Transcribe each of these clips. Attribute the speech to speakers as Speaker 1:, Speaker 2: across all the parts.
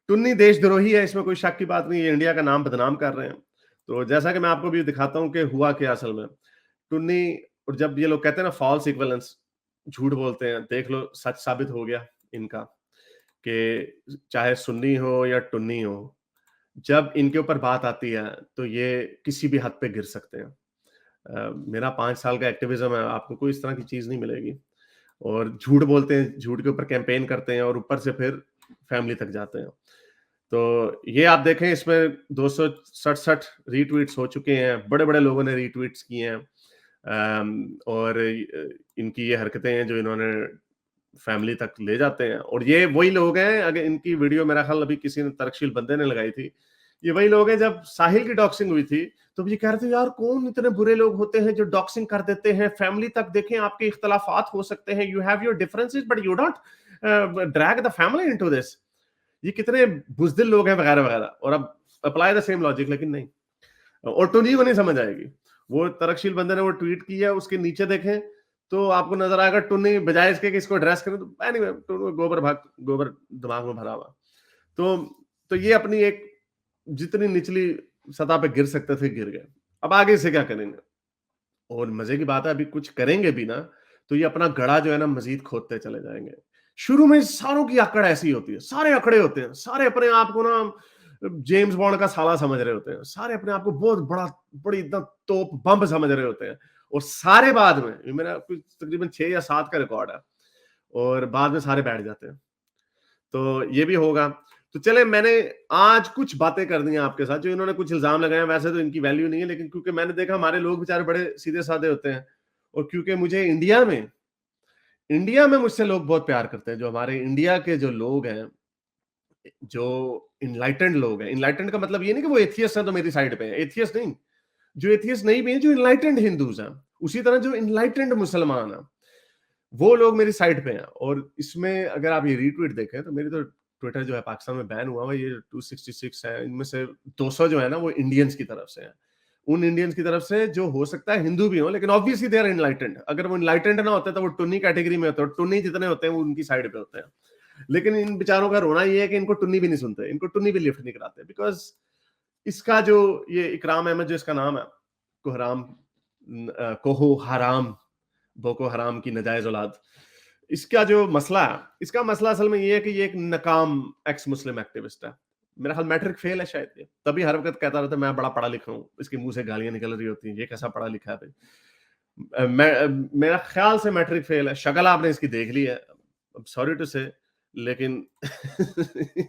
Speaker 1: टुन्नी देशद्रोही है, इसमें कोई शक की बात नहीं है, इंडिया का नाम बदनाम कर रहे हैं। तो जैसा कि मैं आपको भी दिखाता हूँ कि हुआ क्या असल में। टुन्नी और जब ये लोग कहते हैं ना फॉल्स इक्विवेलेंस, झूठ बोलते हैं, देख लो सच साबित हो गया इनका कि चाहे सुन्नी हो या टुन्नी हो, जब इनके ऊपर बात आती है तो ये किसी भी हद पे गिर सकते हैं। मेरा 5 साल का एक्टिविज़्म है, आपको कोई इस तरह की चीज़ नहीं मिलेगी। और झूठ बोलते हैं, झूठ के ऊपर कैंपेन करते हैं और ऊपर से फिर फैमिली तक जाते हैं। तो ये आप देखें, इसमें 267 रीट्वीट्स हो चुके हैं, बड़े-बड़े लोगों ने रीट्वीट्स किए हैं। और इनकी ये हरकतें हैं जो इन्होंने फैमिली तक ले जाते हैं, और ये वही लोग हैं, अगर इनकी वीडियो मेरा ख्याल अभी किसी ने तर्कशील बंदे ने लगाई थी, ये वही लोग हैं जब साहिल की डॉक्सिंग हुई थी, तो ये कह रहे थे यार कौन इतने बुरे लोग होते हैं जो डॉक्सिंग कर देते हैं, फैमिली तक देखें, आपके इख्तलाफात हो सकते हैं, you have your differences but you don't drag the family into this. ये कितने बुज़दिल लोग हैं वगैरह वगैरह। और अब अप्लाई द सेम लॉजिक, लेकिन नहीं, और टोनी को नहीं समझ आएगी। वो तर्कशील बंदे ने वो ट्वीट किया, उसके नीचे देखें तो आपको नजर आएगा टुन्नी बजाय इसके कि इसको एड्रेस करें, तो एनीवे गोबर दिमाग में भरा हुआ। तो ये अपनी एक जितनी निचली सतह पे गिर सकते थे गिर गए। अब आगे से क्या करेंगे? और मजे की बात है, अभी कुछ करेंगे भी ना तो ये अपना गड़ा जो है ना मजीद खोदते चले जाएंगे। शुरू में सारों की अकड़ ऐसी होती है, सारे अकड़े होते हैं, सारे अपने आप को ना जेम्स बॉन्ड का साला समझ रहे होते हैं, सारे अपने आप को बहुत बड़ी एकदम तोप बम समझ रहे होते हैं, और सारे बाद में, ये मेरा कुछ तकरीबन 6 या 7 का रिकॉर्ड है, और बाद में सारे बैठ जाते हैं। तो ये भी होगा। तो चले, मैंने आज कुछ बातें कर दी हैं आपके साथ, जो इन्होंने कुछ इल्जाम लगाए हैं, वैसे तो इनकी वैल्यू नहीं है, लेकिन क्योंकि मैंने देखा हमारे लोग बेचारे बड़े सीधे साधे होते हैं, और क्योंकि मुझे इंडिया में मुझसे लोग बहुत प्यार करते हैं, जो हमारे इंडिया के जो लोग हैं, जो इनलाइटेंड लोग हैं। इनलाइटेंड का मतलब ये नहीं कि वो एथियस्ट हैं तो मेरी साइड पे है, एथियस्ट नहीं, जो एथियस्ट नहीं भी है, जो इनलाइटेंड हिंदूज हैं, उसी तरह जो इनलाइटेंड मुसलमान हैं, वो लोग मेरी साइड पे हैं। और इसमें अगर आप ये रीट्वीट देखें तो मेरी तो ट्विटर जो है पाकिस्तान में बैन हुआ हुआ, ये 266 है, इनमें से 200 जो है ना वो इंडियंस की तरफ से है, उन इंडियंस की तरफ से जो हो सकता है हिंदू भी हो, लेकिन ऑब्वियसली दे आर इनलाइटेंड। अगर वो इनलाइटेंड ना होते तो वो टुन्नी कैटेगरी में होते, और टुन्नी जितने होते हैं वो उनकी साइड पे होते हैं। लेकिन इन बेचारों का रोना ये है कि इनको टुन्नी भी नहीं सुनते, इनको टुन्नी भी लिफ्ट नहीं कराते, बिकॉज इसका जो ये इकराम अहमद जो इसका नाम है, कोहराम कोहो हराम, बोको हराम की नाजायज औलाद, इसका जो मसला है, इसका मसला असल में ये है कि ये एक नाकाम एक्स मुस्लिम एक्टिविस्ट है। मेरा ख्याल मैट्रिक फेल है शायद, ये तभी हर वक्त कहता रहता है मैं बड़ा पढ़ा लिखा हूँ, इसके मुंह से गालियां निकल रही होती हैं, ये कैसा पढ़ा लिखा है भाई। मेरा ख्याल से मैट्रिक फेल है, शक्ल आपने इसकी देख ली है, सॉरी टू से, लेकिन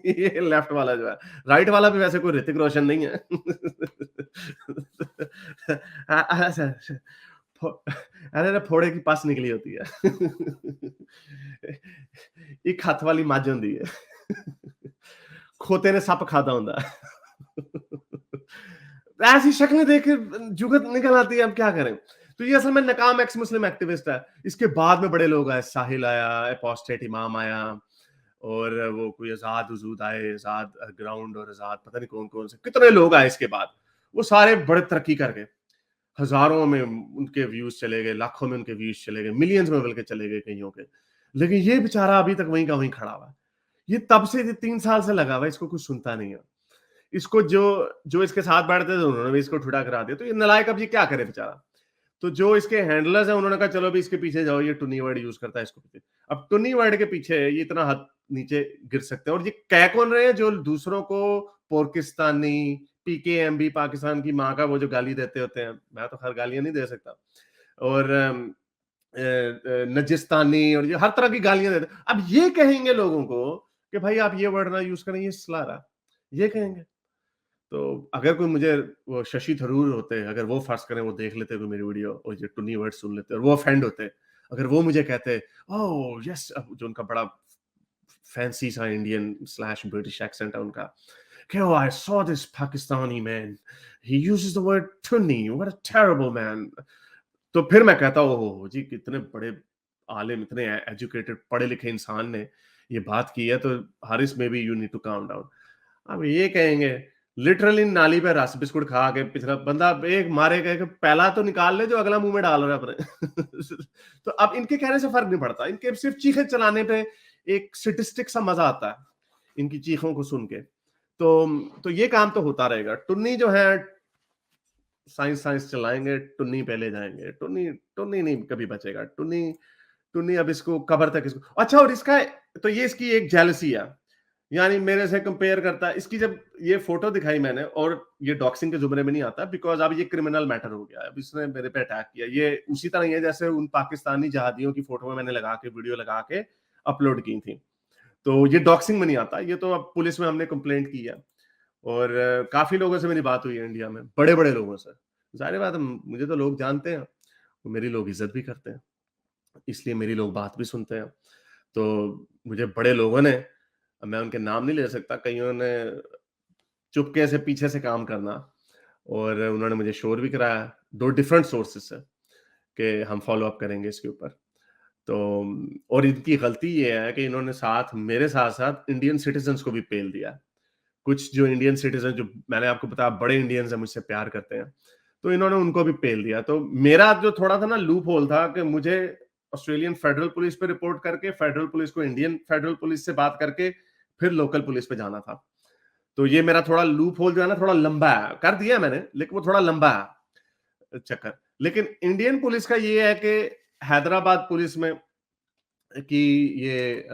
Speaker 1: ये लेफ्ट वाला जो है, राइट वाला भी वैसे कोई ऋतिक रोशन नहीं है। अरे ना फोड़े की पस निकली होती है। एक हाथ वाली मੱਝ ਹੁੰਦੀ है। खोते ने सप खाता ਹੁੰਦਾ ऐसी शक्लें देख के जुगत निकल आती है, अब क्या करें। तो ये असल में नाकाम एक्स मुस्लिम एक्टिविस्ट है। इसके बाद में बड़े लोग आए, साहिल आया, एपोस्टेट इमाम आया, और वो कोई आजाद वजूद आए, आजाद ग्राउंड, और आजाद पता नहीं कौन कौन से कितने लोग आए इसके बाद। वो सारे बड़े तरक्की कर गए, हजारों में उनके व्यूज चले गए, लाखों में उनके व्यूज चले गए, मिलियंस में बल्कि चले गए कईयों के। लेकिन ये बेचारा अभी तक वहीं का वहीं खड़ा हुआ है। ये तब से 3 साल से लगा हुआ है, इसको कुछ सुनता नहीं है। इसको जो जो इसके साथ बैठते थे उन्होंने भी इसको ठुड़ा करा दिया। तो ये नालायक अब ये क्या करे बेचारा। तो जो इसके हैंडलर्स हैं उन्होंने कहा चलो भी इसके पीछे जाओ, ये टुन्नी वर्ड यूज करता है, इसको पीछे। अब टुन्नी वर्ड के पीछे ये इतना हद नीचे गिर सकते हैं। और ये कह कौन रहे हैं, जो दूसरों को पाकिस्तानी, पीकेएमबी, पाकिस्तान की माँ का वो जो गाली देते होते हैं, मैं तो खैर गालियां नहीं दे सकता, और नजिस्तानी और ये हर तरह की गालियां देते। अब ये कहेंगे लोगों को कि भाई आप ये वर्ड ना यूज करें, ये सला रहा, ये कहेंगे। तो अगर कोई मुझे, वो शशि थरूर होते, अगर वो फर्ज करें वो देख लेते कोई मेरी वीडियो और ये टुन्नी वर्ड सुन लेते और वो ऑफेंड होते, अगर वो मुझे कहते ओह यस, जो उनका बड़ा फैंसी सा इंडियन स्लैश ब्रिटिश एक्सेंट है उनका, कि oh I saw this Pakistani man, he uses the word tunni, what a terrible man। तो फिर मैं कहता ओह जी, कितने बड़े आलिम, इतने एजुकेटेड पढ़े लिखे इंसान ने ये बात की है, तो हारिस में भी you need to calm down. अब ये कहेंगे लिटरली नाली पे रस बिस्कुट खा के पिछला बंदा एक मारे कहे कि पहला तो निकाल ले जो अगला मुंह में डाल रहा है अपने। तो अब इनके कहने से फर्क नहीं पड़ता, इनके सिर्फ चीखे चलाने पे एक स्टेटिस्टिक सा मजा आता है। इनकी चीखों को सुन के। तो ये काम तो होता रहेगा। टुन्नी जो है साइंस साइंस चलाएंगे, टुन्नी पहले जाएंगे। टुन्नी टुन्नी नहीं कभी बचेगा। टुन्नी टुन्नी अब इसको कबर तक इसको अच्छा। और इसका तो ये इसकी एक जेलसी है, यानी मेरे से कंपेयर करता है। इसकी जब ये फोटो दिखाई मैंने, और ये डॉक्सिंग के जुमरे में नहीं आता बिकॉज अब ये क्रिमिनल मैटर हो गया है। अब इसने मेरे पे अटैक किया। ये उसी तरह ही है जैसे उन पाकिस्तानी जहादियों की फोटो में मैंने लगा के वीडियो लगा के अपलोड की थी। तो ये डॉक्सिंग में नहीं आता। ये तो अब पुलिस में हमने कंप्लेंट की है, और काफी लोगों से मेरी बात हुई है इंडिया में, बड़े बड़े लोगों से। जाहिर बात है, मुझे तो लोग जानते हैं, तो मेरी लोग इज्जत भी करते हैं, इसलिए मेरी लोग बात भी सुनते हैं। तो मुझे बड़े लोगों ने, मैं उनके नाम नहीं ले सकता, कईयों ने चुपके से पीछे से काम करना, और उन्होंने मुझे श्योर भी कराया 2 डिफरेंट सोर्सेस से कि हम फॉलो अप करेंगे इसके ऊपर। तो और इनकी गलती ये है कि इन्होंने साथ मेरे साथ-साथ इंडियन सिटिज़न्स को भी पेल दिया। कुछ जो इंडियन सिटीजन, जो मैंने आपको बताया बड़े इंडियंस हैं, मुझसे प्यार करते हैं, तो इन्होंने उनको भी पेल दिया। तो मेरा जो थोड़ा था ना लूप होल था कि मुझे ऑस्ट्रेलियन फेडरल पुलिस पे रिपोर्ट करके, फेडरल पुलिस को इंडियन फेडरल पुलिस से बात करके, फिर लोकल पुलिस पे जाना था। तो ये मेरा थोड़ा लूप होल जो है ना, थोड़ा लंबा है। कर दिया मैंने, लेकिन वो थोड़ा लंबा है चक्कर। लेकिन इंडियन पुलिस का ये है कि हैदराबाद पुलिस में कि ये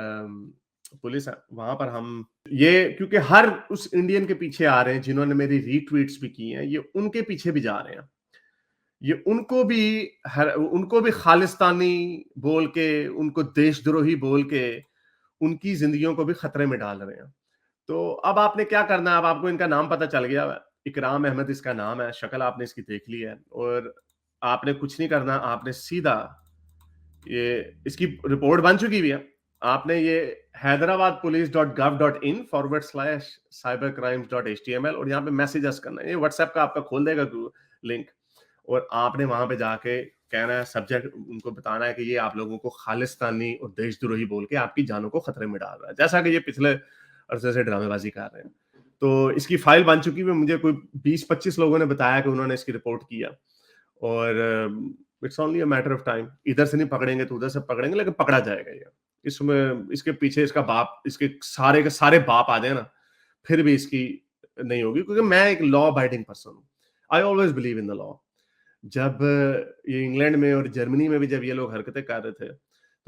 Speaker 1: पुलिस है, वहां पर हम ये, क्योंकि हर उस इंडियन के पीछे आ रहे हैं जिन्होंने मेरी रीट्वीट्स भी की हैं, ये उनके पीछे भी जा रहे हैं। ये उनको भी खालिस्तानी बोल के, उनको देशद्रोही बोल के, उनकी जिंदगियों को भी खतरे में डाल रहे हैं। तो अब आपने क्या करना है? अब आपको इनका नाम पता चल गया है। इकराम अहमद इसका नाम है, शक्ल आपने इसकी देख ली है, और आपने कुछ नहीं करना। आपने सीधा ये इसकी रिपोर्ट बन चुकी हुई है। आपने ये hyderabadpolice.gov.in/cybercrimes.html, और यहाँ पे मैसेजेस करना है। ये व्हाट्सएप का आपका खोल देगा लिंक, और आपने वहां पे जाके कहना है, सब्जेक्ट उनको बताना है कि ये आप लोगों को खालिस्तानी और देशद्रोही बोल के आपकी जानों को खतरे में डाल रहा है, जैसा कि ये पिछले अरसे से ड्रामेबाजी कर रहे हैं। तो इसकी फाइल बन चुकी है। मुझे कोई 20-25 लोगों ने बताया कि उन्होंने इसकी रिपोर्ट किया, और it's only a matter of time. इधर से नहीं पकड़ेंगे तो उधर से पकड़ेंगे, लेकिन पकड़ा जाएगा ये। इसमें इसके पीछे इसका बाप, इसके सारे के सारे बाप आ जाए ना, फिर भी इसकी नहीं होगी, क्योंकि मैं एक लॉ अबाइडिंग पर्सन हूँ। I always believe in the law. जब ये इंग्लैंड में और जर्मनी में भी जब ये लोग हरकतें कर रहे थे,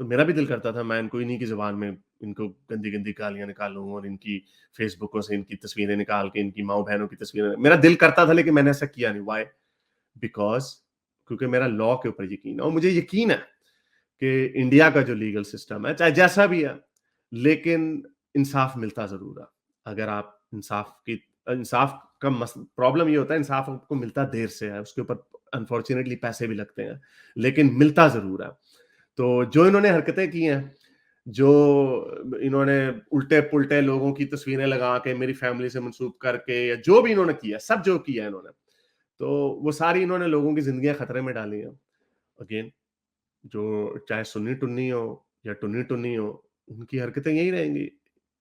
Speaker 1: तो मेरा भी दिल करता था मैं इनको इन्हीं की जुबान में इनको गंदी गंदी गालियां निकालूं, और इनकी फेसबुकों से इनकी तस्वीरें निकाल के, इनकी माओ बहनों की तस्वीरें, मेरा दिल करता था, लेकिन मैंने ऐसा किया नहीं। वाई? बिकॉज क्योंकि मेरा लॉ के ऊपर यकीन है, और मुझे यकीन है कि इंडिया का जो लीगल सिस्टम है, चाहे जैसा भी है, लेकिन इंसाफ मिलता जरूर है। अगर आप इंसाफ का प्रॉब्लम ये होता है, इंसाफ आपको मिलता देर से है, उसके ऊपर अनफॉर्चुनेटली पैसे भी लगते हैं, लेकिन मिलता जरूर है। तो जो इन्होंने हरकतें की हैं, जो इन्होंने उल्टे पुल्टे लोगों की तस्वीरें लगा के मेरी फैमिली से मंसूब करके, या जो भी इन्होंने किया, सब जो किया इन्होंने, तो वो सारी इन्होंने लोगों की जिंदगियां खतरे में डाली हैं। अगेन, जो चाहे सुन्नी टुन्नी हो या टुन्नी टुन्नी हो, उनकी हरकतें यही रहेंगी।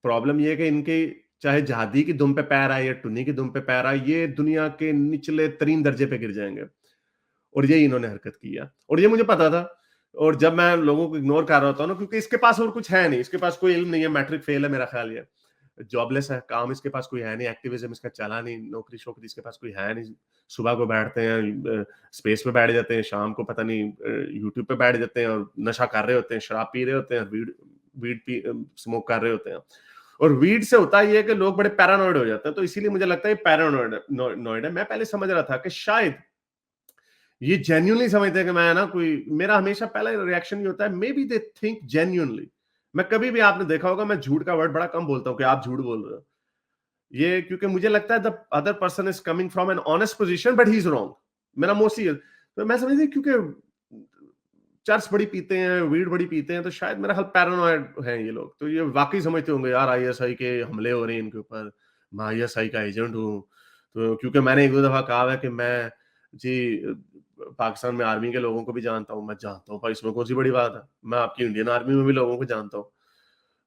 Speaker 1: प्रॉब्लम ये है कि इनके चाहे जहादी की दुम पे पैर आए या टुन्नी की दुम पे पैर आए, ये दुनिया के निचले तरीन दर्जे पे गिर जाएंगे। और यही इन्होंने हरकत की है, और ये मुझे पता था। और जब मैं लोगों को इग्नोर कर रहा होता हूँ ना, क्योंकि इसके पास और कुछ है नहीं, इसके पास कोई इल्म नहीं है, मैट्रिक फेल है मेरा ख्याल, ये जॉबलेस है, काम इसके पास कोई है नहीं, एक्टिविज्म इसका चला नहीं, नौकरी शोकरी इसके पास कोई है नहीं। सुबह को बैठते हैं, स्पेस पे बैठ जाते हैं, शाम को पता नहीं यूट्यूब पे बैठ जाते हैं, और नशा कर रहे होते हैं, शराब पी रहे होते हैं, वीड वीड पी स्मोक कर रहे होते हैं। और वीड से होता है ये कि लोग बड़े पैरानॉइड हो जाते हैं। तो इसीलिए मुझे लगता है पैरानॉइड है। मैं पहले समझ रहा था कि शायद ये जेन्युइनली समझते हैं कि मैं ना कोई, मेरा हमेशा पहला रिएक्शन ये होता है, may be they think genuinely. मैं कभी भी, आपने देखा होगा, मैं झूठ का वर्ड बड़ा कम बोलता हूँ कि आप झूठ बोल रहे हो। ये क्योंकि मुझे लगता है the other person is coming from an honest position, but he is wrong. मेरा मोस्टली तो मैं समझती, क्योंकि चर्च बड़ी पीते हैं, वीड बड़ी पीते हैं, तो शायद मेरा ख्याल पैरानॉइड हैं ये लोग। तो ये वाकई समझते होंगे, यार आईएसआई के हमले हो रहे हैं इनके ऊपर, मैं आईएसआई का एजेंट हूँ। तो क्योंकि मैंने एक दो दफा कहा है कि मैं जी पाकिस्तान में आर्मी के लोगों को भी जानता हूँ, मैं जानता हूँ भाई, इसमें कौन सी बड़ी बात है। मैं आपकी इंडियन आर्मी में भी लोगों को जानता हूँ,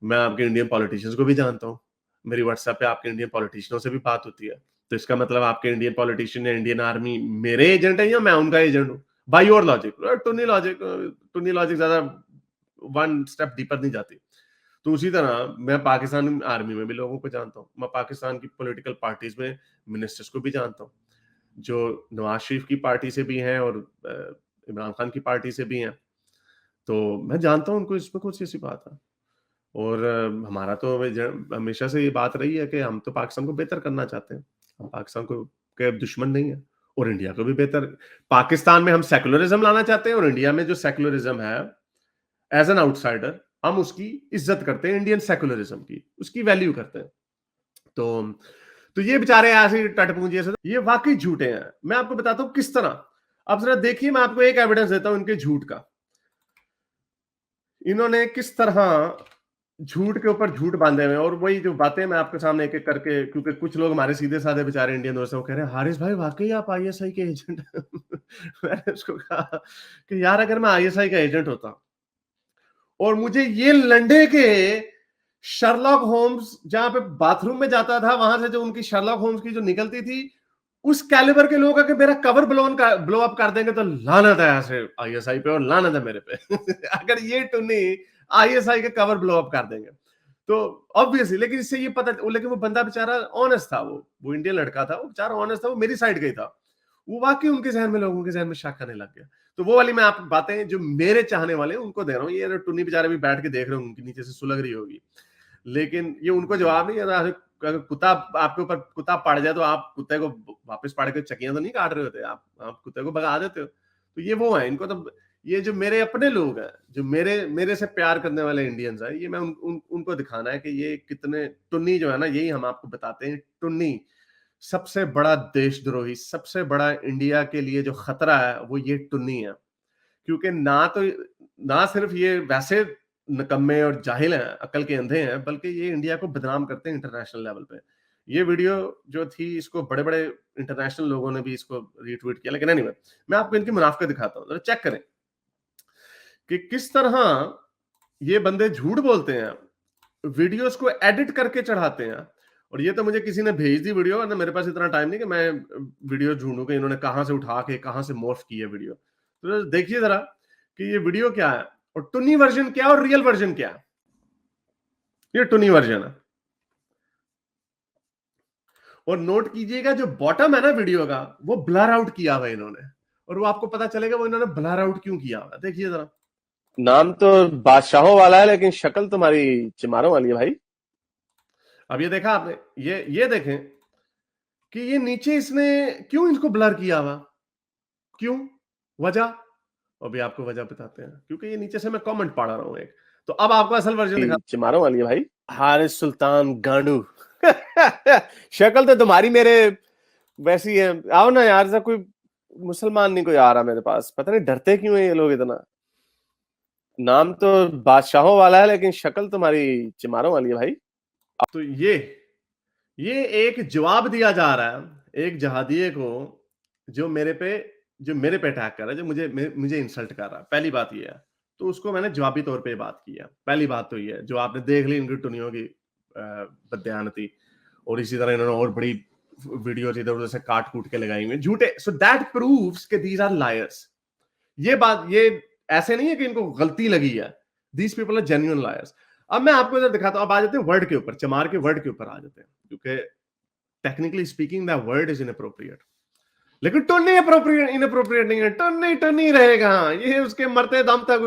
Speaker 1: मैं आपके इंडियन पॉलिटिशियंस को भी जानता हूँ। मेरी व्हाट्सएप पे आपके इंडियन पॉलिटिशियनों से भी बात होती है। तो इसका मतलब आपके इंडियन पॉलिटिशियन या इंडियन आर्मी मेरे एजेंट है, या मैं उनका एजेंट हूँ? बाय योर लॉजिक, टुन्नी लॉजिक ज्यादा वन स्टेप डीपर नहीं जाती। तो उसी तरह मैं पाकिस्तान आर्मी में भी लोगों को जानता हूँ, मैं पाकिस्तान की पॉलिटिकल पार्टीज में मिनिस्टर्स को भी जानता हूँ, जो नवाज शरीफ की पार्टी से भी हैं और इमरान खान की पार्टी से भी हैं। तो मैं जानता हूँ उनको, इसमें कौन सी ऐसी बात है। और हमारा तो हमेशा से ये बात रही है कि हम तो पाकिस्तान को बेहतर करना चाहते हैं, हम पाकिस्तान को के दुश्मन नहीं है, और इंडिया को भी बेहतर। पाकिस्तान में हम सेकुलरिज्म लाना चाहते हैं, और इंडिया में जो सेकुलरिज्म है, एज एन आउटसाइडर हम उसकी इज्जत करते हैं, इंडियन सेकुलरिज्म की, उसकी वैल्यू करते हैं। तो ये बेचारे ऐसे टटपूंजे से ये वाकई झूठे हैं। मैं आपको बताता हूं किस तरह। अब जरा देखिए, मैं आपको एक एविडेंस देता हूं इनके झूठ का। इन्होंने किस तरह झूठ के ऊपर झूठ बांधे हुए हैं, और वही जो बातें मैं आपके सामने एक एक करके, क्योंकि कुछ लोग हमारे सीधे साधे बेचारे इंडियन दोस्त हैं, वो कह रहे हैं हारिस भाई वाकई आप आईएसआई के एजेंट मैंने उसको कहा कि यार अगर मैं आईएसआई का एजेंट होता और मुझे ये लंडे के शर्लॉक होम्स जहां पे बाथरूम में जाता था, वहां से जो उनकी शर्लॉक होम्स की जो निकलती थी, उस कैलिबर के लोग अगर मेरा कवर ब्लो अप कर देंगे तो लानत है ऐसे आईएसआई पे, और लानत है मेरे पे अगर ये टुन्नी आईएसआई का कवर ब्लो अप कर देंगे तो ऑब्वियसली। लेकिन इससे ये पता, लेकिन वो बंदा बेचारा ऑनेस्ट था, वो इंडियन लड़का था, वो बेचारा ऑनेस्ट था, वो मेरी साइड का ही था। वो वाकई उनके जहन में, लोगों के जहन में शक आने लग गया। तो वो वाली मैं आप बातें जो मेरे चाहने वाले हैं उनको दे रहा हूँ। ये टुन्नी बेचारे भी बैठ के देख रहे होंगे, उनके नीचे से सुलग रही होगी, लेकिन ये उनको जवाब नहीं। अगर कुत्ता आपके ऊपर कुत्ता पड़ जाए तो आप कुत्ते को वापस पड़ के चकियां तो नहीं काट रहे होते, आप कुत्ते को भगा देते हो। तो ये वो है, इनको तो ये जो मेरे अपने लोग हैं, जो मेरे मेरे से प्यार करने वाले इंडियंस हैं, ये मैं उनको दिखाना है कि ये कितने टुन्नी जो है ना, यही हम आपको बताते हैं। टुन्नी सबसे बड़ा देशद्रोही, सबसे बड़ा इंडिया के लिए जो खतरा है वो ये टुन्नी है। क्योंकि ना सिर्फ ये वैसे निकम्मे और जाहिल हैं, अकल के अंधे हैं, बल्कि ये इंडिया को बदनाम करते हैं इंटरनेशनल लेवल पे। ये वीडियो जो थी, इसको बड़े-बड़े इंटरनेशनल लोगों ने भी इसको रीट्वीट किया। लेकिन एनीवे, मैं आपको इनकी मुनाफिकत दिखाता हूँ, जरा चेक करें कि किस तरह ये बंदे झूठ बोलते हैं, वीडियोस को एडिट करके चढ़ाते हैं। और ये तो मुझे किसी ने भेज दी वीडियो, और मेरे पास इतना टाइम नहीं कि मैं वीडियो ढूंढूं कि इन्होंने कहां से उठा के कहां से मॉर्फ की है वीडियो। तो देखिए जरा कि ये वीडियो क्या है, और टुनी वर्जन क्या और रियल वर्जन क्या है। ये टुनी वर्जन है, और नोट कीजिएगा जो बॉटम है ना वीडियो का, वो ब्लर आउट किया हुआ है इन्होंने, और वो आपको पता चलेगा वो इन्होंने ब्लर आउट क्यों किया हुआ है। देखिए जरा। नाम तो बादशाहों वाला है, लेकिन शक्ल तुम्हारी चिमारों वाली है भाई। अब ये देखा आपने, ये देखें कि ये नीचे इसने क्यों इनको ब्लर किया हुआ, क्यों, वजह। अभी आपको वजह बताते हैं, क्योंकि ये नीचे से मैं कमेंट पढ़ रहा हूं एक। तो अब आपको असल वर्जन दिखा, चिमारों वाली है भाई। हारिस सुल्तान गांडू शक्ल तो तुम्हारी मेरे वैसी है। आओ ना यार, ऐसा कोई मुसलमान नहीं कोई आ रहा मेरे पास, पता नहीं डरते क्यों है ये लोग इतना। नाम तो बादशाहों वाला है, लेकिन शक्ल तुम्हारी चिमारों वाली है भाई। तो ये एक जवाब दिया जा रहा है एक जहादिये को, जो मेरे पे अटैक कर रहा है, जो मुझे इंसल्ट कर रहा है। पहली बात ये है, तो उसको मैंने जवाबी तौर पे बात की है। पहली बात तो ये है, जो आपने देख ली इनकी टुनियों की बदयानती, और इसी तरह इन्होंने और बड़ी वीडियोस इधर उधर से काट कूट के लगाई हुई झूठे। सो दैट प्रूव्स कि दीज आर लायर्स। ये ऐसे नहीं है कि इनको गलती लगी है, these people are genuine liars. अब मैं आपको इधर दिखाता हूं। अब आ जाते हैं वर्ड के ऊपर, चमार के वर्ड के ऊपर आ जाते हैं, क्योंकि technically speaking that word is inappropriate. लेकिन टुन्नी इनअप्रोप्रिएट नहीं है, टुन्नी टुन्नी रहेगा। ये उसके मरते दम तक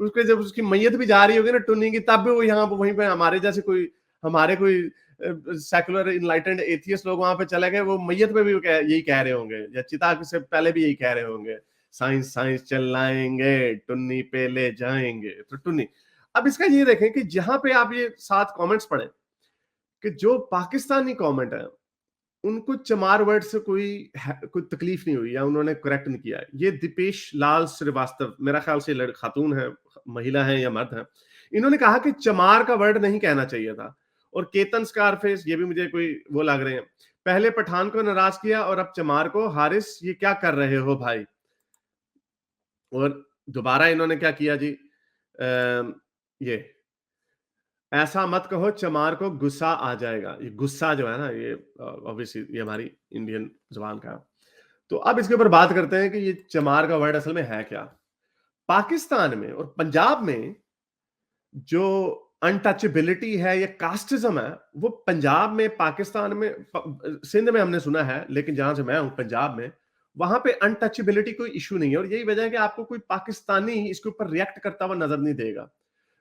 Speaker 1: उसके जब उसकी मैयत भी जा रही होगी ना टुन्नी की, तब भी वो यहाँ वहीं पे हमारे जैसे हमारे कोई सेकुलर इनलाइटेंड एथियस्ट लोग वहां पे चले गए, वो मैयत पे भी यही कह रहे होंगे, या चिता से पहले भी यही कह रहे होंगे, साइंस साइंस चलाएंगे, टुन्नी पे ले जाएंगे। तो टुन्नी। अब इसका ये देखें कि जहां पे आप ये 7 कमेंट्स पढ़े, कि जो पाकिस्तानी कमेंट है उनको चमार वर्ड से कोई तकलीफ नहीं हुई, या उन्होंने करेक्ट नहीं किया। ये दीपेश लाल श्रीवास्तव, मेरा ख्याल से खातून है, महिला है या मर्द है, इन्होंने कहा कि चमार का वर्ड नहीं कहना चाहिए था। और केतन स्कारफेस, ये भी मुझे कोई वो लग रहे हैं, पहले पठान को नाराज किया और अब चमार को। हारिस ये क्या कर रहे हो भाई। और दोबारा इन्होंने क्या किया जी, ये ऐसा मत कहो चमार को गुस्सा आ जाएगा। ये गुस्सा जो है ना, ये ऑब्वियसली ये हमारी इंडियन जुबान का है। तो अब इसके ऊपर बात करते हैं कि ये चमार का वर्ड असल में है क्या। पाकिस्तान में और पंजाब में जो अनटचेबिलिटी है या कास्टिज्म है, वो पंजाब में, पाकिस्तान में, सिंध में हमने सुना है, लेकिन जहां से मैं हूं पंजाब में, वहां पे अनटचेबिलिटी कोई इशू नहीं है। और यही वजह है कि आपको कोई पाकिस्तानी इसके ऊपर रिएक्ट करता हुआ नजर नहीं देगा,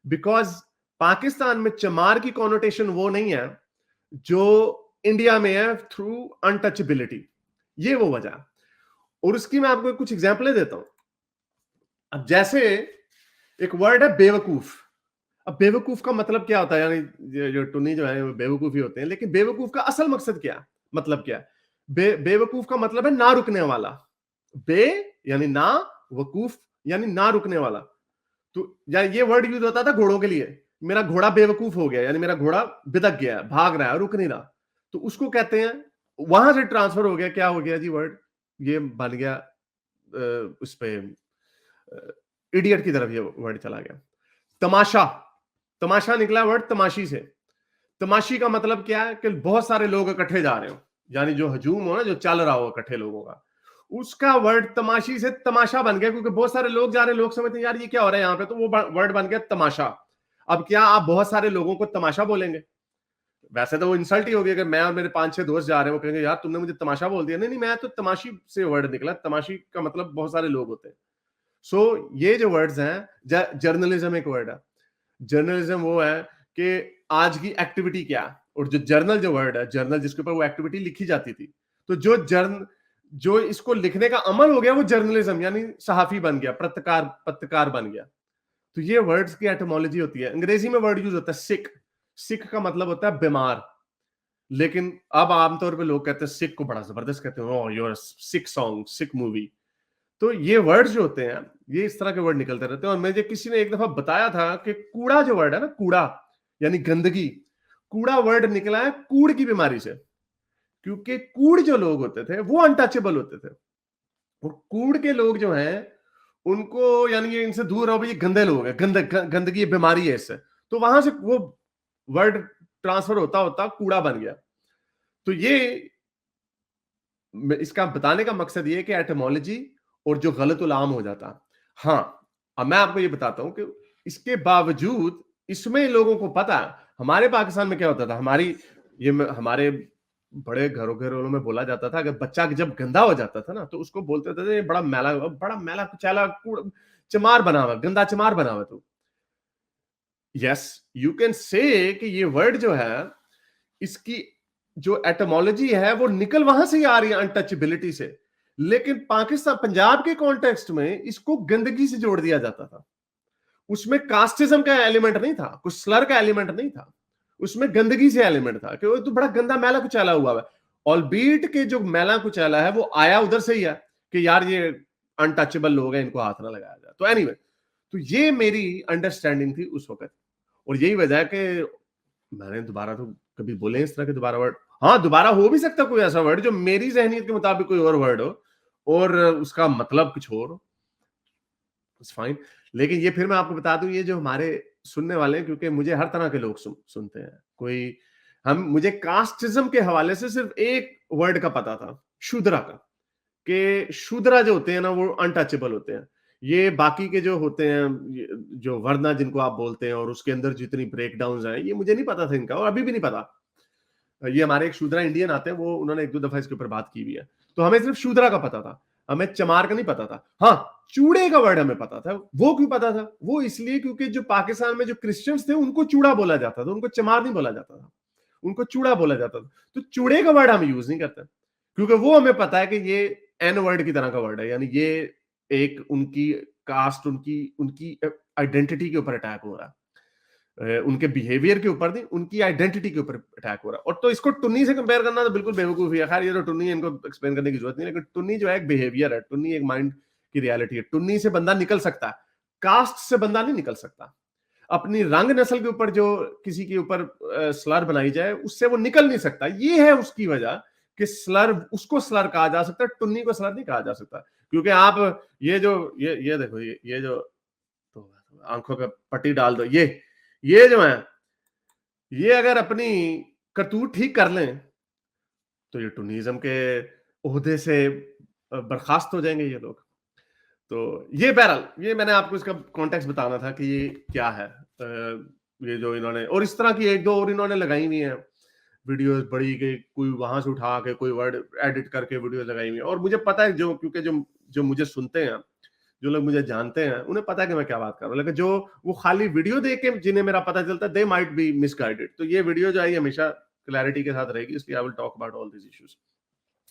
Speaker 1: बिकॉज पाकिस्तान में चमार की कॉनोटेशन वो नहीं है जो इंडिया में है थ्रू अनटचेबिलिटी। ये वो वजह। और उसकी मैं आपको कुछ एग्जाम्पलें देता हूं। अब जैसे एक वर्ड है बेवकूफ। अब बेवकूफ का मतलब क्या होता है? यानी जो टुन्नी जो है वो बेवकूफ ही होते हैं, लेकिन बेवकूफ का असल मकसद क्या, मतलब क्या? बेवकूफ का मतलब है ना रुकने वाला। बे यानी ना, वकूफ यानी ना रुकने वाला। तो या ये वर्ड यूज होता था घोड़ों के लिए, मेरा घोड़ा बेवकूफ हो गया, यानी मेरा घोड़ा बिदक गया, भाग रहा है, रुक नहीं रहा, तो उसको कहते हैं। वहां से ट्रांसफर हो गया, क्या हो गया जी वर्ड, ये बन गया उस पे इडियट की तरफ ये वर्ड चला गया। तमाशा, तमाशा निकला वर्ड तमाशी से। तमाशी का मतलब क्या है कि बहुत सारे लोग इकट्ठे जा रहे हो, यानी जो हजूम हो ना, जो चल रहा हो इकट्ठे लोगों का, उसका वर्ड तमाशी से तमाशा बन गया, क्योंकि बहुत सारे लोग जा रहे हैं, लोग समझते हैं यार ये क्या हो रहा है यहाँ पे, तो वो वर्ड बन गया तमाशा। अब क्या आप बहुत सारे लोगों को तमाशा बोलेंगे? वैसे तो वो इंसल्ट ही होगी, अगर मैं और मेरे 5-6 दोस्त जा रहे हैं, वो कहेंगे यार तुमने मुझे तमाशा बोल दिया। नहीं नहीं, मैं तो तमाशी से वर्ड निकला, तमाशी का मतलब बहुत सारे लोग होते हैं। सो ये जो वर्ड्स हैं, जर्नलिज्म एक वर्ड है। जर्नलिज्म वो है कि आज की एक्टिविटी क्या, और जो जर्नल जो वर्ड है, जर्नल जिसके ऊपर वो एक्टिविटी लिखी जाती थी, तो जो इसको लिखने का अमल हो गया वो जर्नलिज्म, यानी सहाफी बन गया, पत्रकार बन गया। तो ये वर्ड्स की एटमोलॉजी होती है। अंग्रेजी में वर्ड यूज होता है सिक। सिक का मतलब होता है बीमार, लेकिन अब आमतौर पे लोग कहते हैं सिक को बड़ा जबरदस्त कहते हैं, oh your sick song, sick movie. तो ये वर्ड्स जो होते हैं, ये इस तरह के वर्ड निकलते रहते हैं। और मुझे किसी ने एक दफा बताया था कि कूड़ा जो वर्ड है ना, कूड़ा यानी गंदगी, कूड़ा वर्ड निकला है कूड़ की बीमारी से, क्योंकि कूड़ जो लोग होते थे वो अनटचेबल होते थे, और कूड़ के लोग जो हैं उनको, यानी ये इनसे दूर रहो भाई, ये गंदे लोग हैं, गंदगी बीमारी है इससे, तो वहां से वो वर्ड ट्रांसफर होता होता कूड़ा बन गया। तो ये इसका बताने का मकसद ये है कि एटमोलॉजी और जो गलत उलाम हो जाता। हाँ, अब मैं आपको ये बताता हूं कि इसके बावजूद इसमें लोगों को पता है। हमारे पाकिस्तान में क्या होता था, हमारे बड़े घरों में बोला जाता था, अगर बच्चा जब गंदा हो जाता था ना, तो उसको बोलते थे ये बड़ा मैला कुचैला चमार बना हुआ, गंदा चमार बना हुआ। तो यस, यू कैन से कि ये वर्ड जो है, इसकी जो एटमोलॉजी है वो निकल वहां से ही आ रही है, अनटचेबिलिटी से। लेकिन पाकिस्तान, पंजाब के कॉन्टेक्स्ट में इसको गंदगी से जोड़ दिया जाता था। उसमें कास्टिज्म का एलिमेंट नहीं था, कुछ स्लर का एलिमेंट नहीं था, उसमें गंदगी से एलिमेंट था कि वो तो बड़ा गंदा मैला कुचैला हुआ है। ऑलबीट के जो मैला कुचैला है वो आया उधर से ही है कि यार ये अनटचेबल लोग हैं, इनको हाथ ना लगाया जाए। तो एनीवे, तो ये मेरी अंडरस्टैंडिंग थी उस वक्त, और यही वजह है कि मैंने दोबारा तो कभी बोले इस तरह के दोबारा वर्ड। हाँ, दोबारा हो भी सकता कोई ऐसा वर्ड जो मेरी जहनीत के मुताबिक कोई और वर्ड हो और उसका मतलब कुछ और हो, इट्स फाइन। लेकिन ये फिर मैं आपको बता दूं, ये जो हमारे सुनने वाले हैं, क्योंकि मुझे हर तरह के लोग सुनते हैं, कोई मुझे कास्टिज्म के हवाले से सिर्फ एक वर्ड का पता था, शूद्रा का, कि शूद्रा जो होते हैं ना वो अनटचेबल होते हैं। ये बाकी के जो होते हैं, जो वर्ना जिनको आप बोलते हैं, और उसके अंदर जितनी ब्रेकडाउन हैं, ये मुझे नहीं पता था इनका, और अभी भी नहीं पता। ये हमारे एक शूद्रा इंडियन आते हैं, वो उन्होंने 1-2 दफा इसके ऊपर बात की भी है। तो हमें सिर्फ शूद्रा का पता था, हमें चमार का नहीं पता था। हाँ, चूड़े का वर्ड हमें पता था। वो क्यों पता था? वो इसलिए क्योंकि जो पाकिस्तान में जो क्रिश्चियंस थे उनको चूड़ा बोला जाता था, उनको चमार नहीं बोला जाता था, उनको चूड़ा बोला जाता था। तो चूड़े का वर्ड हम यूज नहीं करते, क्योंकि वो हमें पता है कि ये एन वर्ड की तरह का वर्ड है, यानी ये एक उनकी कास्ट, उनकी उनकी आइडेंटिटी के ऊपर अटैक हो रहा है, उनके बिहेवियर के ऊपर नहीं, उनकी आइडेंटिटी के ऊपर अटैक हो रहा है। और तो इसको टुन्नी से कंपेयर करना तो बिल्कुल बेवकूफी है। खैर ये तो टुन्नी है, इनको एक्सप्लेन करने की जरूरत नहीं, लेकिन टुन्नी जो है एक बिहेवियर है, टुन्नी एक माइंड की रियलिटी है। टुन्नी से बंदा निकल सकता है, कास्ट से बंदा नहीं निकल सकता। अपनी रंग नस्ल के ऊपर जो किसी के ऊपर स्लर बनाई जाए, उससे वो निकल नहीं सकता। ये है उसकी वजह कि स्लर, उसको स्लर कहा जा सकता है, टुन्नी को स्लर नहीं कहा जा सकता। क्योंकि आप ये देखो, ये जो, तो आंखों पे पट्टी डाल दो, ये जो है, ये अगर अपनी करतूत ठीक कर लें तो ये टूनिज्म के ओहदे से बर्खास्त हो जाएंगे ये लोग। तो ये बहरहाल, ये मैंने आपको इसका कॉन्टेक्स्ट बताना था कि ये क्या है। ये जो इन्होंने, और इस तरह की एक दो और इन्होंने लगाई हुई है वीडियोस बड़ी के, कोई वहां से उठा के कोई वर्ड एडिट करके वीडियो लगाई हुई है। और मुझे पता है, जो क्योंकि जो जो मुझे सुनते हैं, जो लोग मुझे जानते हैं, उन्हें पता है कि मैं क्या बात कर रहा हूँ। लेकिन जो वो खाली वीडियो देख के जिन्हें मेरा पता चलता है, दे माइट बी मिसगाइडेड। तो ये वीडियो जो है हमेशा क्लैरिटी के साथ रहेगी, इसलिए I will talk about all this issues.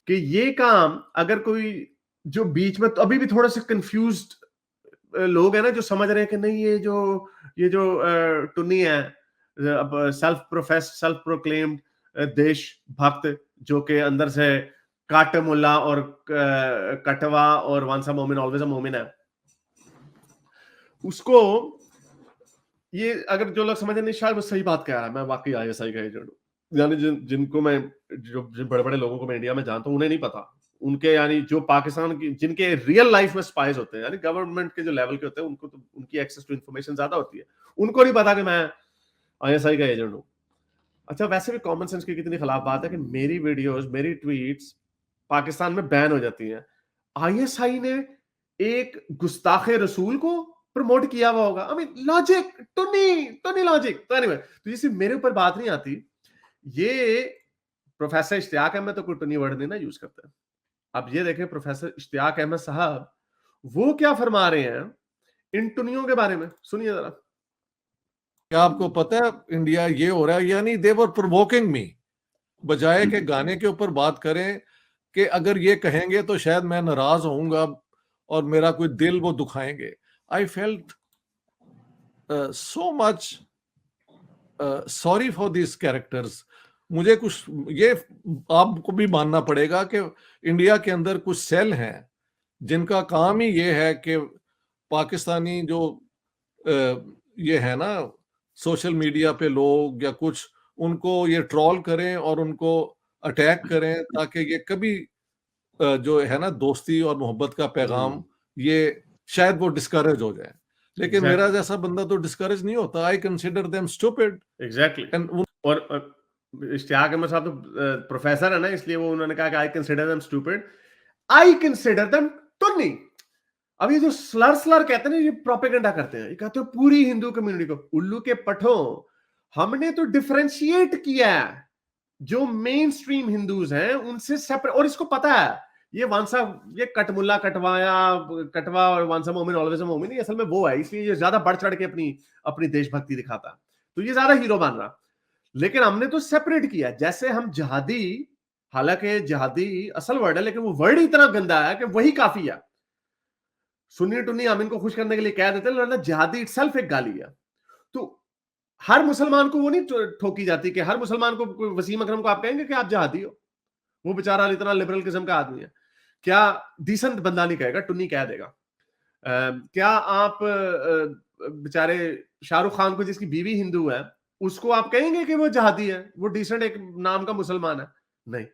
Speaker 1: कि ये काम अगर कोई जो बीच में तो अभी भी थोड़ा सा कंफ्यूज्ड लोग हैं ना, जो समझ रहे हैं कि नहीं ये जो टुन्नी है, अब सेल्फ प्रोक्लेम्ड देशभक्त, जो कि अंदर से काट मुल्ला और कटवा और वंस अ मोमिन ऑलवेज अ मोमिन है, उसको ये अगर जो लोग समझ नहीं, शायद वो सही बात कह रहा है, मैं वाकई आईएसआई का एजेंट हूं। यानी जिनको मैं, जिन बड़े बड़े लोगों को मैं इंडिया में जानता हूं, उन्हें नहीं पता। उनके यानी जो पाकिस्तान की, जिनके रियल लाइफ में स्पाइस होते हैं, यानी गवर्नमेंट के जो लेवल के होते हैं, उनको तो उनकी एक्सेस टू इन्फॉर्मेशन ज्यादा होती है, उनको नहीं पता कि मैं आईएसआई का एजेंट हूं। अच्छा, वैसे भी कॉमन सेंस की कितनी खिलाफ बात है कि मेरी वीडियोस, मेरी ट्वीट्स पाकिस्तान में बैन हो जाती हैं। आईएसआई ने एक गुस्ताखे रसूल को प्रमोट किया हुआ होगा। आई मीन लॉजिक, टुनी लॉजिक। तो एनीवे, तो ये सिर्फ मेरे ऊपर बात नहीं आती, ये प्रोफेसर इश्तियाक अहमद तो कोई टुनी वर्ड नहीं ना यूज करते। अब ये देखें प्रोफेसर इश्तियाक अहमद साहब वो क्या फरमा रहे हैं इन टुनियों के बारे में, सुनिए जरा।
Speaker 2: क्या आपको पता है इंडिया ये हो रहा है, यानी दे वर प्रोवोकिंग मी, बजाय के गाने के ऊपर बात करें कि अगर ये कहेंगे तो शायद मैं नाराज होऊंगा और मेरा कोई दिल वो दुखाएंगे। I felt so much sorry for this characters. मुझे कुछ ये आपको भी मानना पड़ेगा कि इंडिया के अंदर कुछ सेल हैं जिनका काम ही ये है कि पाकिस्तानी जो ये है ना सोशल मीडिया पे लोग या कुछ, उनको ये ट्रोल करें और उनको अटैक करें, ताकि ये कभी जो है ना दोस्ती और मोहब्बत का पैगाम, ये शायद वो डिस्करेज हो जाए। लेकिन मेरा जैसा बंदा तो डिस्करेज नहीं होता। आई कंसिडर देम स्टूपिड।
Speaker 1: एग्जैक्टली। और इश्तियाक अहमद साहब तो प्रोफेसर है ना, इसलिए वो उन्होंने कहा कि I consider them stupid, I consider them टुन्नी। अब ये जो स्लर कहते हैं ना, ये प्रोपेगेंडा करते हैं, ये कहते हैं पूरी हिंदू कम्युनिटी को उल्लू के पठो। हमने तो डिफरेंशिएट किया है, जो मेन स्ट्रीम हिंदूज हैं उनसे सेपरेट। और इसको पता है, ये वांसा, ये कटमुल्ला कटवाया कटवा और वांसा मोमिन ऑलवेज मोमिन, ये असल में वो है, इसलिए ये ज्यादा बढ़ चढ़ के अपनी अपनी देशभक्ति दिखाता, तो ये ज्यादा हीरो बन रहा। लेकिन हमने तो सेपरेट किया। जैसे हम जिहादी, हालांकि जिहादी असल वर्ड है, लेकिन वो वर्ड इतना गंदा है कि वही काफी है। सुन्नी टुन्नी हम इनको खुश करने के लिए कह देते हैं, जिहादी इटसेल्फ एक गाली है। तो हर मुसलमान को वो नहीं ठोकी जाती कि हर मुसलमान को, वसीम अकरम को आप कहेंगे कि आप जिहादी हो? वो बेचारा इतना लिबरल किस्म का आदमी है, क्या डिसेंट बंदा नहीं कहेगा, टुन्नी कह देगा। क्या आप बेचारे शाहरुख खान को, जिसकी बीवी हिंदू है, उसको आप कहेंगे कि वो जिहादी है? वो डिसेंट एक नाम का मुसलमान है? नहीं,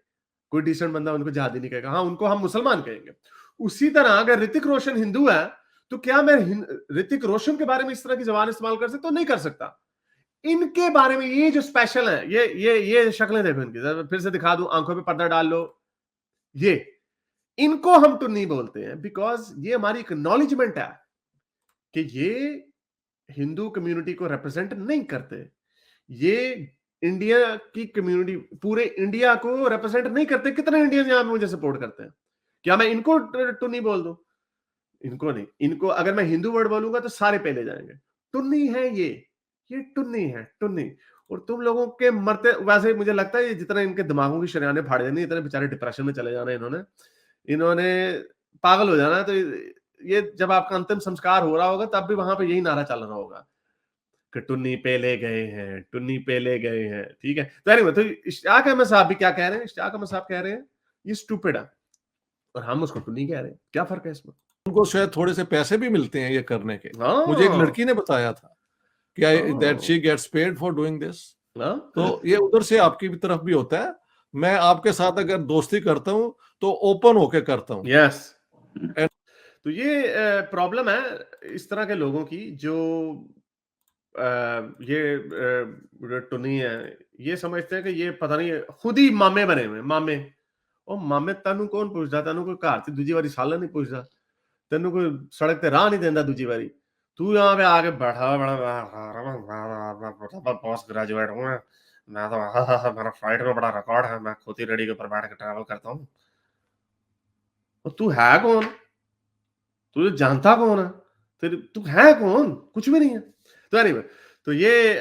Speaker 1: कोई डिसेंट बंदा उनको जिहादी नहीं कहेगा। हाँ, उनको हम मुसलमान कहेंगे। उसी तरह अगर ऋतिक रोशन हिंदू है, तो क्या मैं ऋतिक रोशन के बारे में इस तरह की जबान इस्तेमाल कर सकता हूं? नहीं कर सकता। इनके बारे में ये जो स्पेशल है, ये शक्लें देखो इनकी, फिर से दिखा दूं, आंखों पे पर्दा डाल लो, ये इनको हम टुन्नी बोलते हैं, बिकॉज ये हमारी एक्नॉलेजमेंट है कि ये हिंदू कम्युनिटी को रिप्रेजेंट नहीं करते। ये इंडिया की कम्युनिटी, पूरे इंडिया को रिप्रेजेंट नहीं करते। कितने इंडियंस यहां पे मुझे सपोर्ट करते हैं? क्या मैं इनको टुन्नी बोल दूं? इनको नहीं। इनको अगर मैं हिंदू वर्ड बोलूंगा तो सारे पहले जाएंगे, टुन्नी है ये टुन्नी है, टुन्नी। और तुम लोगों के मरते, वैसे मुझे लगता है ये जितना इनके दिमागों की शरेआने फाड़े देनी, इतने बेचारे डिप्रेशन में चले जाना इन्होंने पागल हो जाना। तो ये जब आपका अंतिम संस्कार हो रहा होगा, तब भी वहां पे यही नारा चल रहा होगा कि टुन्नी पे ले गए हैं, टुन्नी पे ले गए हैं। ठीक है, तो anyway, तो इश्तियाक अहमद साहब भी क्या कह रहे हैं? इश्तियाक अहमद साहब कह रहे हैं ये स्टूपिड है, और हम उसको टुन्नी कह रहे हैं। क्या फर्क है इसमें?
Speaker 2: उनको शायद थोड़े से पैसे भी मिलते हैं ये करने के।
Speaker 1: हाँ,
Speaker 2: मुझे एक लड़की ने बताया था कि that she gets paid for doing this. तो ये उधर से आपकी भी तरफ भी होता है। मैं आपके साथ अगर दोस्ती करता हूं तो ओपन होके करता हूं।
Speaker 1: यस। तो ये प्रॉब्लम है इस तरह के लोगों की, जो ये टुनी है, ये समझते हैं कि ये पता नहीं खुद ही मामे बने हुए मामे। और मामे तेनू कौन पूछता? तेनू कोई घर से दूजी बारी साल नहीं पूछता, तेनू कोई सड़क ते राह नहीं देता दूजी बारी। तू यहाँ पे आके बैठा बड़ा पोस्ट ग्रेजुएट हूँ मैं तो मेरा फ्लाइट में बड़ा रिकॉर्ड है, मैं खोती रेडी के ऊपर बैठ के ट्रैवल करता हूँ। और तू है कौन? तुझे जानता कौन है? तेरे तू है कौन? कुछ भी नहीं है। तो एनीवे, तो ये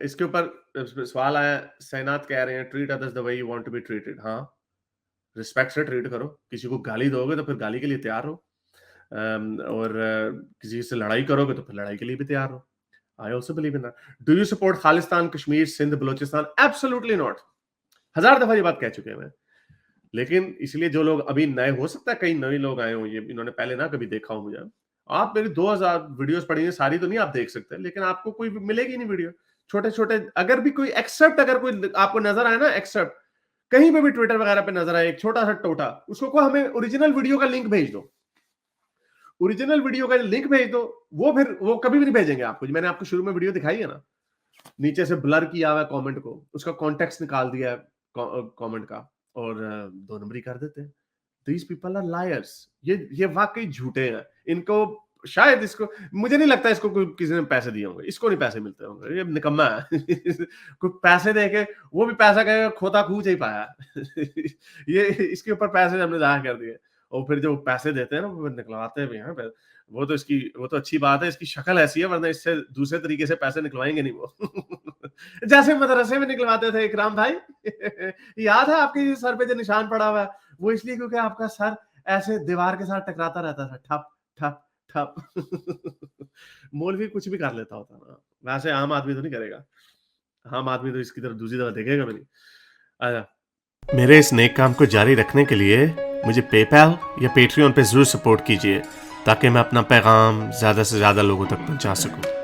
Speaker 1: इसके ऊपर सवाल आया, सैनात कह रहे हैं treat others the way you want to be treated. हाँ, रिस्पेक्ट से ट्रीट करो। किसी को गाली दोगे तो फिर गाली के लिए तैयार हो। और किसी से लड़ाई करोगे तो फिर लड़ाई के लिए भी तैयार हो। I also believe in that. Do you support Khalistan, Kashmir, Sindh, Balochistan? Absolutely not. 1000 दफा ये बात कह चुके हैं मैं। लेकिन इसलिए जो लोग अभी नए, हो सकता है कई नए लोग आए हों, ये इन्होंने पहले ना कभी देखा हो मुझे। आप मेरी 2000 वीडियोस पड़ी हैं, सारी तो नहीं आप देख सकते, लेकिन आपको कोई मिलेगी नहीं वीडियो। छोटे-छोटे अगर भी कोई एक्सेप्ट, अगर कोई आपको नजर आए ना एक्सेप्ट, कहीं पे भी ट्विटर वगैरह पे नजर आए एक छोटा-सा टोटा, उसको को हमें ओरिजिनल वीडियो का लिंक भेज दो। ओरिजिनल वीडियो का लिंक भेज दो, वो कभी भी नहीं भेजेंगे आपको। मैंने आपको शुरू में वीडियो दिखाई है ना, नीचे से ब्लर किया हुआ है कमेंट को, उसका कॉन्टेक्स्ट निकाल दिया है कमेंट का, और 2 नंबरी कर देते हैं। These people are liars। ये वाकई झूठे हैं। इनको शायद, इसको मुझे नहीं लगता इसको कोई किसी ने पैसे दिए होंगे, इसको नहीं पैसे मिलते होंगे, ये निकम्मा है। कोई पैसे दे के, वो भी पैसा कहेगा खोता खूच ही पाया। ये इसके ऊपर पैसे हमने जाया कर दिए, और फिर जो पैसे देते हैं ना वो निकलवाते भी हैं। वो तो अच्छी बात है, इसकी शक्ल ऐसी है, वरना इससे दूसरे तरीके से पैसे निकलवाएंगे नहीं वो। जैसे मदरसे में निकलवाते थे इकराम भाई। याद है आपके सर पे जो निशान पड़ा हुआ है, वो इसलिए क्योंकि आपका सर ऐसे दीवार के साथ टकराता रहता था, ठप ठप ठप। मौलवी कुछ भी कर लेता होता ना, वैसे आम आदमी तो नहीं करेगा। आम आदमी तो इसकी तरफ दूसरी तरफ देखेगा भी नहीं। अच्छा, मेरे इस नेक काम को जारी रखने के लिए मुझे पेपैल या पेट्रियन पे जरूर सपोर्ट कीजिए, ताकि मैं अपना पैगाम ज्यादा से ज्यादा लोगों तक पहुंचा सकूं।